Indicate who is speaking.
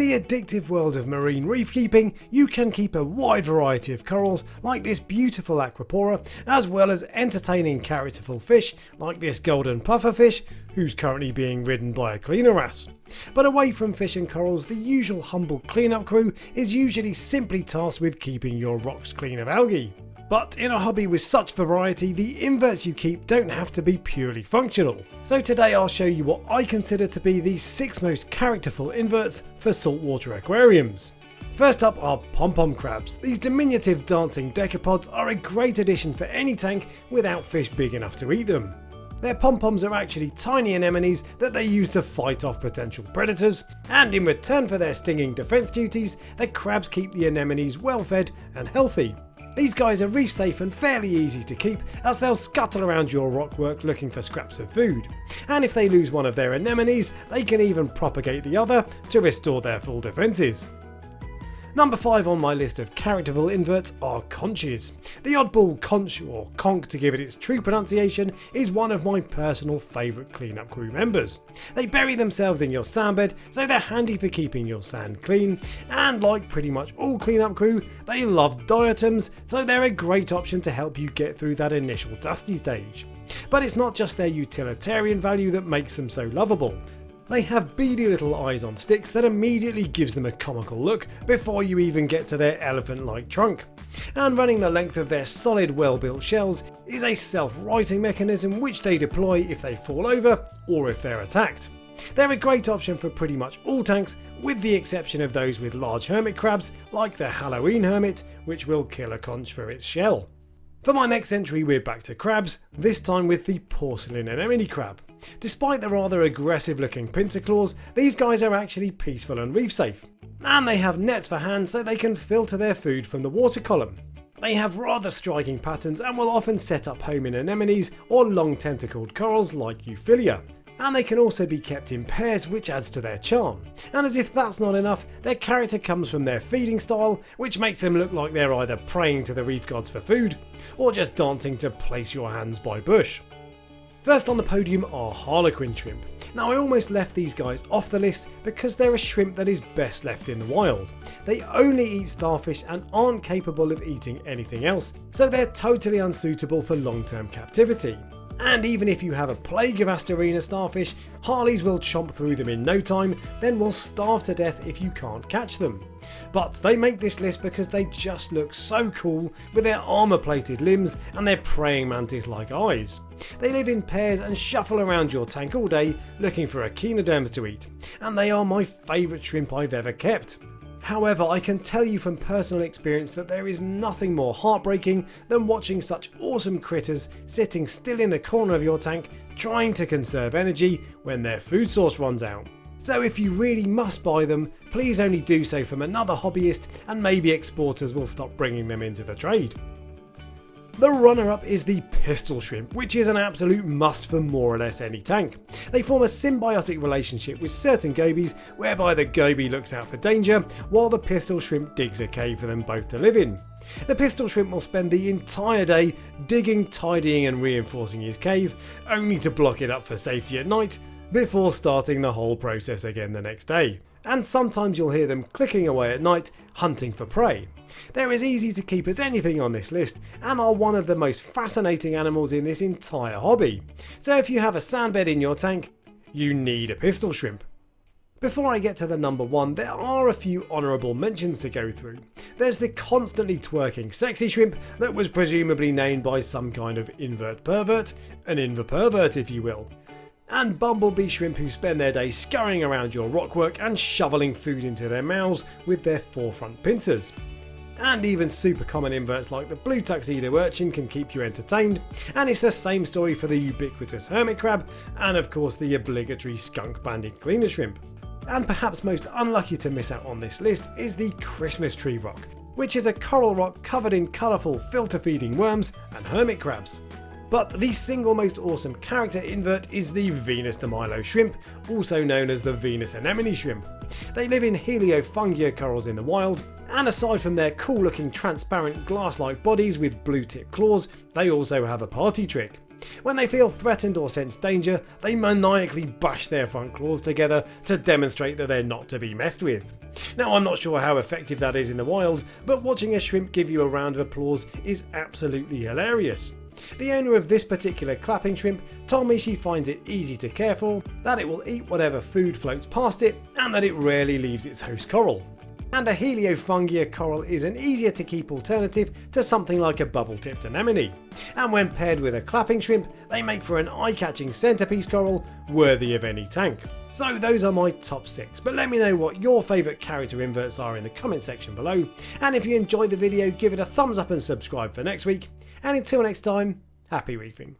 Speaker 1: the addictive world of marine reef keeping, you can keep a wide variety of corals like this beautiful aquapora, as well as entertaining characterful fish like this golden pufferfish, who's currently being ridden by a cleaner wrasse. But away from fish and corals, the usual humble cleanup crew is usually simply tasked with keeping your rocks clean of algae. But in a hobby with such variety, the inverts you keep don't have to be purely functional. So today I'll show you what I consider to be the 6 most characterful inverts for saltwater aquariums. First up are pom-pom crabs. These diminutive dancing decapods are a great addition for any tank without fish big enough to eat them. Their pom-poms are actually tiny anemones that they use to fight off potential predators, and in return for their stinging defense duties, the crabs keep the anemones well fed and healthy. These guys are reef safe and fairly easy to keep, as they'll scuttle around your rockwork looking for scraps of food. And if they lose one of their anemones, they can even propagate the other to restore their full defences. Number 5 on my list of characterful inverts are conches. The oddball conch, or conch to give it its true pronunciation, is one of my personal favourite cleanup crew members. They bury themselves in your sandbed, so they're handy for keeping your sand clean, and like pretty much all cleanup crew, they love diatoms, so they're a great option to help you get through that initial dusty stage. But it's not just their utilitarian value that makes them so lovable. They have beady little eyes on sticks that immediately gives them a comical look before you even get to their elephant-like trunk. And running the length of their solid, well-built shells is a self-righting mechanism which they deploy if they fall over or if they're attacked. They're a great option for pretty much all tanks, with the exception of those with large hermit crabs like the Halloween hermit, which will kill a conch for its shell. For my next entry, we're back to crabs, this time with the porcelain anemone crab. Despite the rather aggressive looking pincer claws, these guys are actually peaceful and reef safe. And they have nets for hands so they can filter their food from the water column. They have rather striking patterns and will often set up home in anemones or long tentacled corals like Euphyllia. And they can also be kept in pairs, which adds to their charm. And as if that's not enough, their character comes from their feeding style, which makes them look like they're either praying to the reef gods for food, or just dancing to Place Your Hands by Bush. First on the podium are Harlequin shrimp. Now I almost left these guys off the list because they're a shrimp that is best left in the wild. They only eat starfish and aren't capable of eating anything else, so they're totally unsuitable for long-term captivity. And even if you have a plague of Asterina starfish, Harleys will chomp through them in no time, then will starve to death if you can't catch them. But they make this list because they just look so cool with their armour plated limbs and their praying mantis like eyes. They live in pairs and shuffle around your tank all day looking for echinoderms to eat, and they are my favourite shrimp I've ever kept. However, I can tell you from personal experience that there is nothing more heartbreaking than watching such awesome critters sitting still in the corner of your tank trying to conserve energy when their food source runs out. So if you really must buy them, please only do so from another hobbyist, and maybe exporters will stop bringing them into the trade. The runner-up is the pistol shrimp, which is an absolute must for more or less any tank. They form a symbiotic relationship with certain gobies, whereby the goby looks out for danger, while the pistol shrimp digs a cave for them both to live in. The pistol shrimp will spend the entire day digging, tidying and reinforcing his cave, only to block it up for safety at night, before starting the whole process again the next day. And sometimes you'll hear them clicking away at night, hunting for prey. They're as easy to keep as anything on this list, and are one of the most fascinating animals in this entire hobby. So if you have a sandbed in your tank, you need a pistol shrimp. Before I get to the number 1, there are a few honourable mentions to go through. There's the constantly twerking sexy shrimp that was presumably named by some kind of invert pervert, an inverpervert if you will. And bumblebee shrimp who spend their day scurrying around your rockwork and shoveling food into their mouths with their forefront pincers. And even super common inverts like the blue tuxedo urchin can keep you entertained, and it's the same story for the ubiquitous hermit crab, and of course the obligatory skunk-banded cleaner shrimp. And perhaps most unlucky to miss out on this list is the Christmas tree rock, which is a coral rock covered in colourful filter-feeding worms and hermit crabs. But the single most awesome character invert is the Venus de Milo shrimp, also known as the Venus anemone shrimp. They live in heliofungia corals in the wild, and aside from their cool looking transparent glass-like bodies with blue tipped claws, they also have a party trick. When they feel threatened or sense danger, they maniacally bash their front claws together to demonstrate that they're not to be messed with. Now, I'm not sure how effective that is in the wild, but watching a shrimp give you a round of applause is absolutely hilarious. The owner of this particular clapping shrimp told me she finds it easy to care for, that it will eat whatever food floats past it, and that it rarely leaves its host coral. And a Heliofungia coral is an easier to keep alternative to something like a bubble-tipped anemone. And when paired with a clapping shrimp, they make for an eye-catching centerpiece coral worthy of any tank. So those are my top 6, but let me know what your favourite character inverts are in the comment section below, and if you enjoyed the video, give it a thumbs up and subscribe for next week, and until next time, happy reefing.